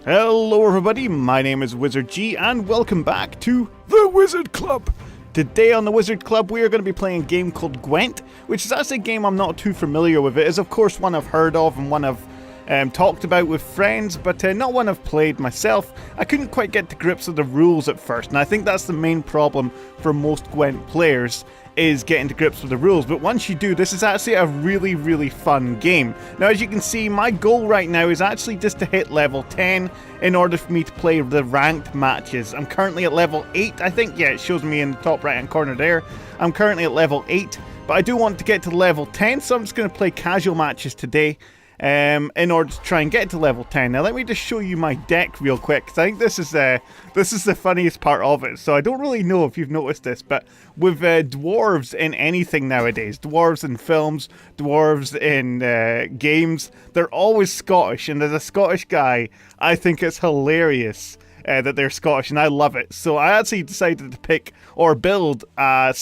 Hello everybody, my name is Wizard G and welcome back to the Wizard Club. Today on the Wizard Club we are going to be playing a game called Gwent, which is actually a game I'm not too familiar with. It is of course one I've heard of and one I've talked about with friends, but not one I've played myself. I couldn't quite get to grips with the rules at first, and I think that's the main problem for most Gwent players, is getting to grips with the rules. But once you do, this is actually a really fun game. Now, as you can see, my goal right now is actually just to hit level 10 in order for me to play the ranked matches. I'm currently at level 8, I think. Yeah, it shows me in the top right hand corner there. I'm currently at level 8, but I do want to get to level 10, so I'm just going to play casual matches today in order to try and get to level 10. Now let me just show you my deck real quick, because I think this is the funniest part of it. So I don't really know if you've noticed this, but with dwarves in anything nowadays, dwarves in films, dwarves in games, they're always Scottish, and as a Scottish guy, I think it's hilarious that they're Scottish, and I love it. So I actually decided to pick or build a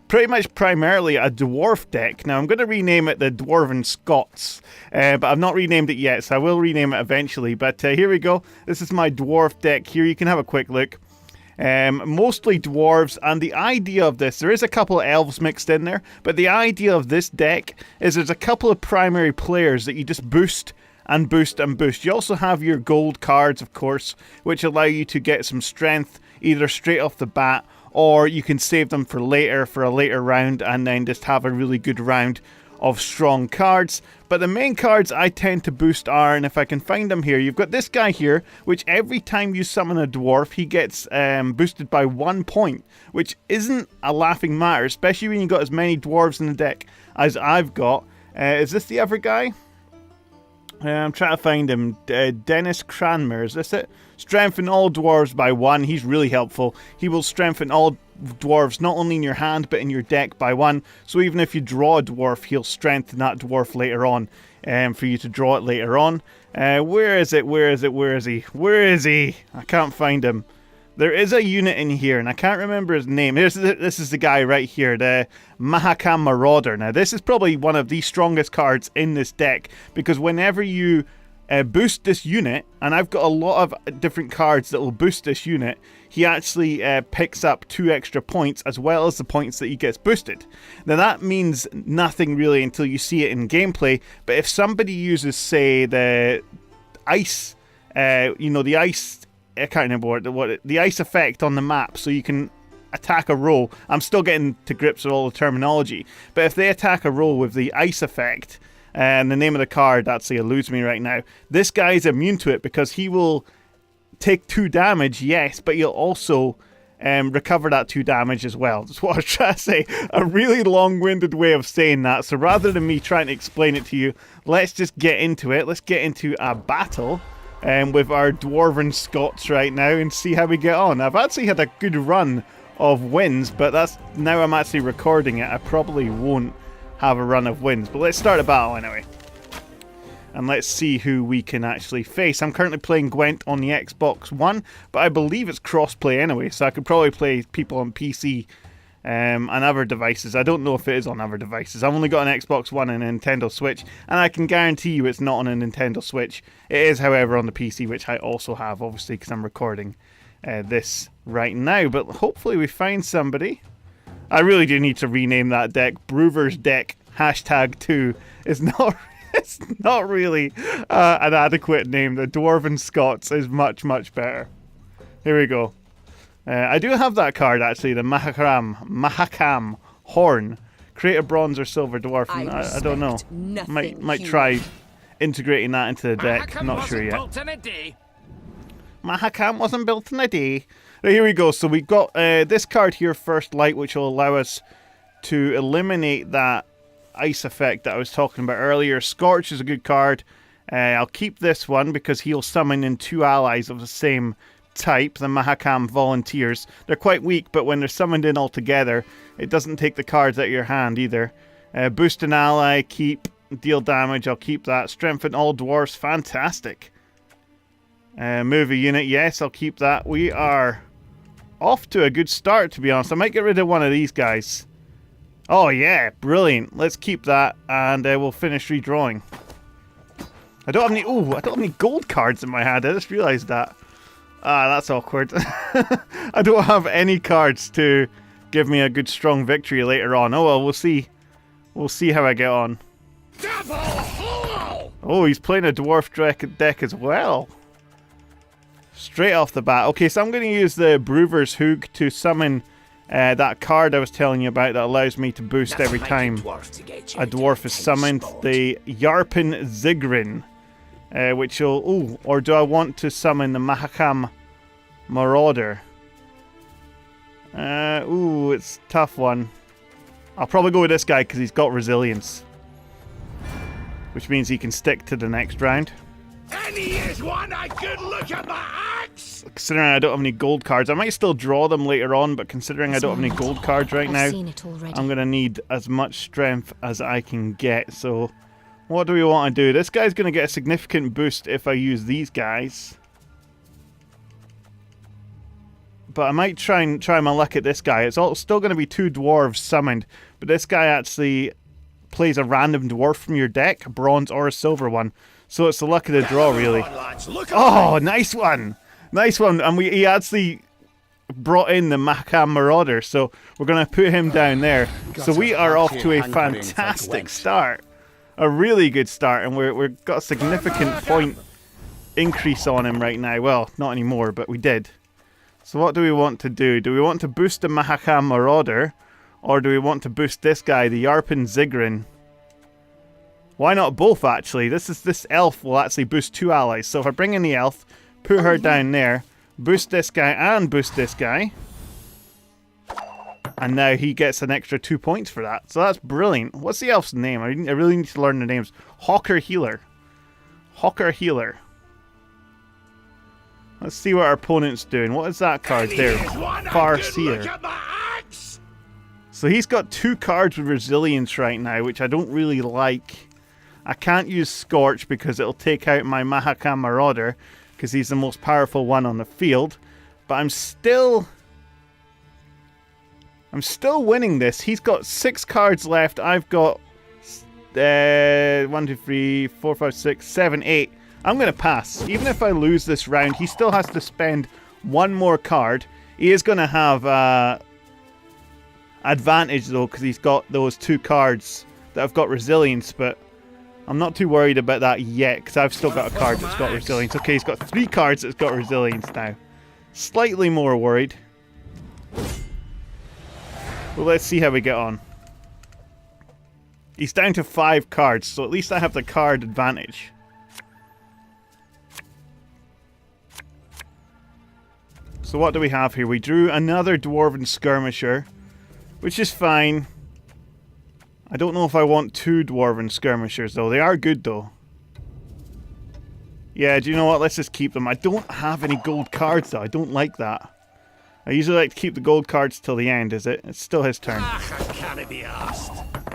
pretty much primarily a dwarf deck. Now I'm going to rename it the Dwarven Scots, but I've not renamed it yet, so I will rename it eventually. But here we go. This is my dwarf deck here. You can have a quick look. Mostly dwarves, and the idea of this, there is a couple of elves mixed in there, but the idea of this deck is there's a couple of primary players that you just boost and boost and boost. You also have your gold cards, of course, which allow you to get some strength either straight off the bat, or you can save them for later, for a later round, and then just have a really good round of strong cards. But the main cards I tend to boost are, and if I can find them here, you've got this guy here, which every time you summon a dwarf, he gets boosted by 1 point, which isn't a laughing matter, especially when you've got as many dwarves in the deck as I've got. Is this the other guy? I'm trying to find him. Dennis Cranmer, is this it? Strengthen all dwarves by 1. He's really helpful. He will strengthen all dwarves not only in your hand but in your deck by 1. So even if you draw a dwarf, he'll strengthen that dwarf later on for you to draw it later on. Where is it? Where is it? Where is he? Where is he? I can't find him. There is a unit in here, and I can't remember his name. This is the guy right here, the Mahakam Marauder. Now, this is probably one of the strongest cards in this deck, because whenever you boost this unit, and I've got a lot of different cards that will boost this unit, he actually picks up 2 extra points, as well as the points that he gets boosted. Now, that means nothing really until you see it in gameplay, but if somebody uses, say, the ice, the ice... I can't remember what the ice effect on the map, so you can attack a row. I'm still getting to grips with all the terminology, but if they attack a row with the ice effect, and the name of the card actually eludes me right now, this guy is immune to it because he will take 2 damage, yes, but he'll also recover that 2 damage as well. That's what I was trying to say. A really long-winded way of saying that. So rather than me trying to explain it to you, let's just get into it. Let's get into a battle with our Dwarven Scots right now and see how we get on. I've actually had a good run of wins, but that's now I'm actually recording it. I probably won't have a run of wins, but let's start a battle anyway. And let's see who we can actually face. I'm currently playing Gwent on the Xbox One, but I believe it's cross-play anyway, so I could probably play people on PC and other devices. I don't know if it is on other devices. I've only got an Xbox One and a Nintendo Switch, and I can guarantee you it's not on a Nintendo Switch. It is, however, on the PC, which I also have, obviously, because I'm recording this right now. But hopefully we find somebody. I really do need to rename that deck. Brewver's deck #2 is not... It's not really an adequate name. The Dwarven Scots is much better. Here we go. I do have that card, actually, the Mahakam Horn. Create a bronze or silver dwarf. I don't know. Might try integrating that into the deck. I'm not sure yet. Mahakam wasn't built in a day. Right, here we go. So we've got this card here, First Light, which will allow us to eliminate that ice effect that I was talking about earlier. Scorch is a good card. I'll keep this one because he'll summon in 2 allies of the same type, the Mahakam Volunteers. They're quite weak, but when they're summoned in all together, it doesn't take the cards out of your hand either. Boost an ally, keep, deal damage, I'll keep that. Strengthen all dwarves, fantastic. Move a unit, yes, I'll keep that. We are off to a good start, to be honest. I might get rid of one of these guys. Oh yeah, brilliant. Let's keep that, and we'll finish redrawing. I don't have any... Oh, I don't have any gold cards in my hand. I just realised that. Ah, that's awkward. I don't have any cards to give me a good strong victory later on. Oh well, we'll see. We'll see how I get on. Oh, he's playing a dwarf deck as well. Straight off the bat. Okay, so I'm going to use the Brewer's Hook to summon that card I was telling you about that allows me to boost every time a dwarf is summoned. The Yarpen Zigrin. Which will... Oh, or do I want to summon the Mahakam Marauder? Ooh, it's a tough one. I'll probably go with this guy because he's got resilience. Which means he can stick to the next round. And he is one I could look at my axe! Considering I don't have any gold cards, I might still draw them later on, but considering I don't have any gold cards right now, I'm going to need as much strength as I can get, so... What do we want to do? This guy's going to get a significant boost if I use these guys. But I might try my luck at this guy. It's still going to be 2 dwarves summoned. But this guy actually plays a random dwarf from your deck. A bronze or a silver one. So it's the luck of the draw, really. Oh, nice one! Nice one. And he actually brought in the Mahakam Marauder. So we're going to put him down there. So we are off to a fantastic start. A really good start, and we've got a significant point increase on him right now. Well, not anymore, but we did. So what do we want to do? Do we want to boost the Mahakam Marauder, or do we want to boost this guy, the Yarpen Zigrin? Why not both, actually? This elf will actually boost 2 allies. So if I bring in the elf, put her down there, boost this guy and boost this guy, and now he gets an extra 2 points for that. So that's brilliant. What's the elf's name? I really need to learn the names. Hawker Healer. Hawker Healer. Let's see what our opponent's doing. What is that card there? Farseer. So he's got 2 cards with resilience right now, which I don't really like. I can't use Scorch because it'll take out my Mahakam Marauder, because he's the most powerful one on the field. But I'm still winning this. He's got 6 cards left. I've got 1, 2, 3, 4, 5, 6, 7, 8. I'm going to pass. Even if I lose this round, he still has to spend 1 more card. He is going to have advantage, though, because he's got those 2 cards that have got resilience, but I'm not too worried about that yet, because I've still got a card that's got resilience. Okay, he's got 3 cards that's got resilience now. Slightly more worried. Well, let's see how we get on. He's down to 5 cards, so at least I have the card advantage. So what do we have here? We drew another Dwarven Skirmisher, which is fine. I don't know if I want 2 Dwarven Skirmishers, though. They are good, though. Yeah, do you know what? Let's just keep them. I don't have any gold cards, though. I don't like that. I usually like to keep the gold cards till the end, is it? It's still his turn.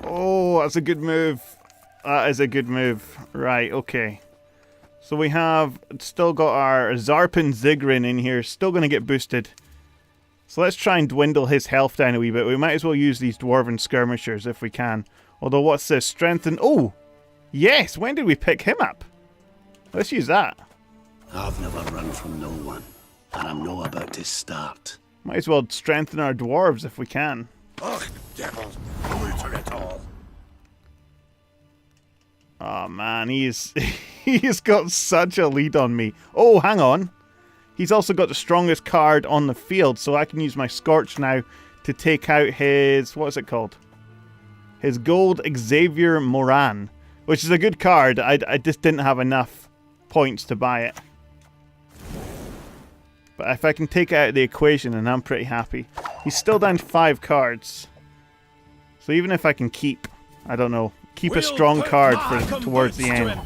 Oh, that's a good move. That is a good move. Right, okay. So we have still got our Zarpen Zigrin in here. Still going to get boosted. So let's try and dwindle his health down a wee bit. We might as well use these Dwarven Skirmishers if we can. Although, what's this? Strengthen... Oh! Yes! When did we pick him up? Let's use that. I've never run from no one. And I'm no about to start. Might as well strengthen our dwarves if we can. Ugh, devils, glitter it all. Oh man, he's got such a lead on me. Oh, hang on. He's also got the strongest card on the field, so I can use my Scorch now to take out his... What is it called? His gold Xavier Moran, which is a good card. I just didn't have enough points to buy it. But if I can take it out of the equation, then I'm pretty happy. He's still down to 5 cards. So even if I can keep, I don't know, keep a strong card for towards the end.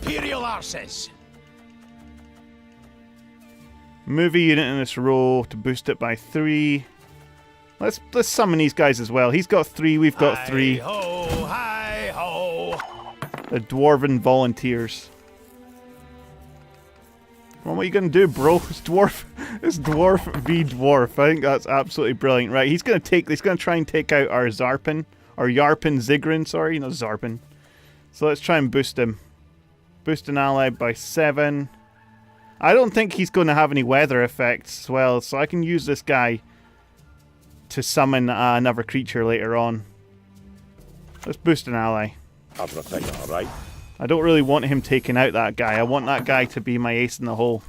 Move a unit in this row to boost it by 3. Let's summon these guys as well. He's got 3, we've got 3. Hi-ho, hi-ho. The Dwarven Volunteers. Well, what are you going to do, bro? It's dwarf v dwarf. I think that's absolutely brilliant. Right, he's going to try and take out our Zarpen, or Yarpen Zigrin, sorry, not Zarpen. So let's try and boost him. Boost an ally by 7. I don't think he's going to have any weather effects as well, so I can use this guy to summon another creature later on. Let's boost an ally. Everything all right? I don't really want him taking out that guy. I want that guy to be my ace in the hole.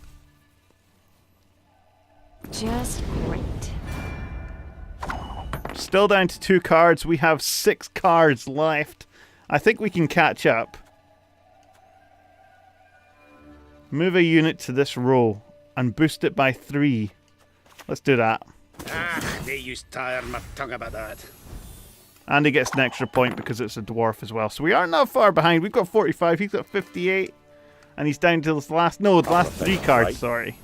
Just great. Still down to 2 cards. We have 6 cards left. I think we can catch up. Move a unit to this row and boost it by 3. Let's do that. They used to tire my tongue about that. And he gets an extra point because it's a dwarf as well. So we aren't that far behind. We've got 45. He's got 58. And he's down to the last 3 cards, sorry.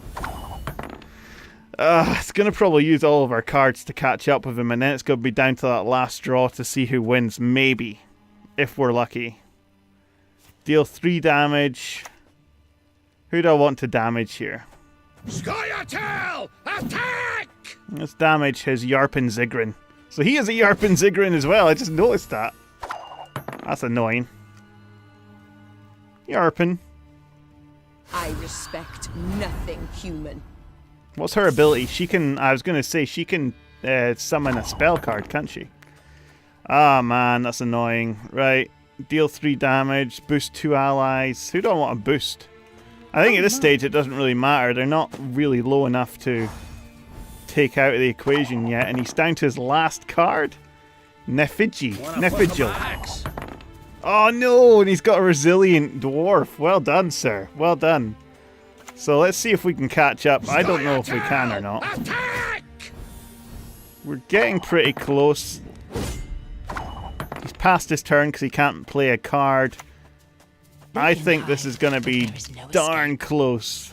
It's going to probably use all of our cards to catch up with him. And then it's going to be down to that last draw to see who wins. Maybe. If we're lucky. Deal 3 damage. Who do I want to damage here? Scoia'tael! Attack! Let's damage his Yarpen Zigrin. So he has a Yarpen Zigrin as well. I just noticed that. That's annoying. Yarpen. I respect nothing human. What's her ability? She can... I was going to say, she can summon a spell card, can't she? Ah, man, that's annoying. Right. Deal 3 damage. Boost 2 allies. Who do I want to boost? I think at this stage it doesn't really matter. They're not really low enough to take out of the equation yet. And he's down to his last card. Nefigil. Oh no, and he's got a resilient dwarf. Well done, sir. Well done. So let's see if we can catch up. I don't know if we can or not. We're getting pretty close. He's past his turn because he can't play a card. I think this is going to be darn close.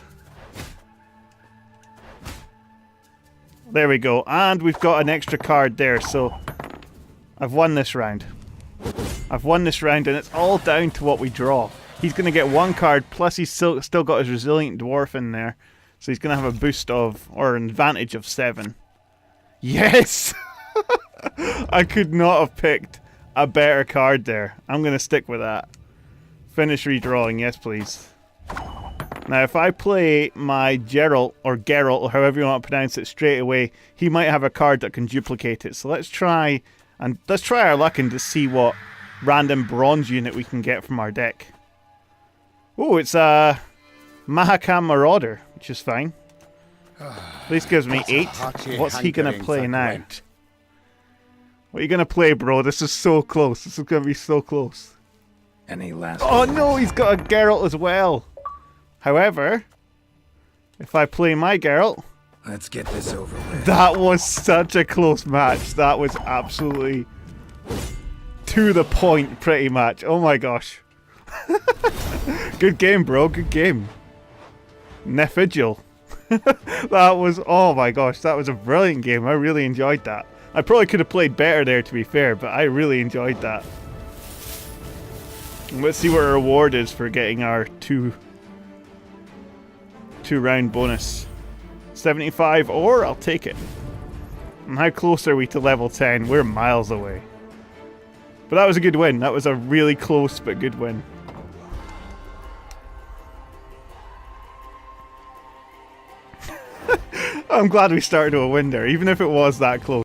There we go. And we've got an extra card there, so I've won this round. I've won this round, and it's all down to what we draw. He's going to get 1 card, plus he's still got his resilient dwarf in there. So he's going to have a boost of, or an advantage of 7. Yes! I could not have picked a better card there. I'm going to stick with that. Finish redrawing, yes please. Now if I play my Geralt, or however you want to pronounce it, straight away, he might have a card that can duplicate it. So let's try our luck and just see what random bronze unit we can get from our deck. Oh, it's a Mahakam Marauder, which is fine. This gives me 8. What's he going to play now? What are you going to play, bro? This is so close. This is going to be so close. Any last... Oh no, he's got a Geralt as well. However, if I play my Geralt... Let's get this over with. That was such a close match. That was absolutely to the point, pretty much. Oh my gosh. Good game, bro. Good game. Nefigil. That was... Oh my gosh, that was a brilliant game. I really enjoyed that. I probably could have played better there, to be fair, but I really enjoyed that. Let's see what our reward is for getting our 2 round bonus. 75 or I'll take it. And how close are we to level 10? We're miles away. But that was a good win. That was a really close but good win. I'm glad we started with a win there, even if it was that close.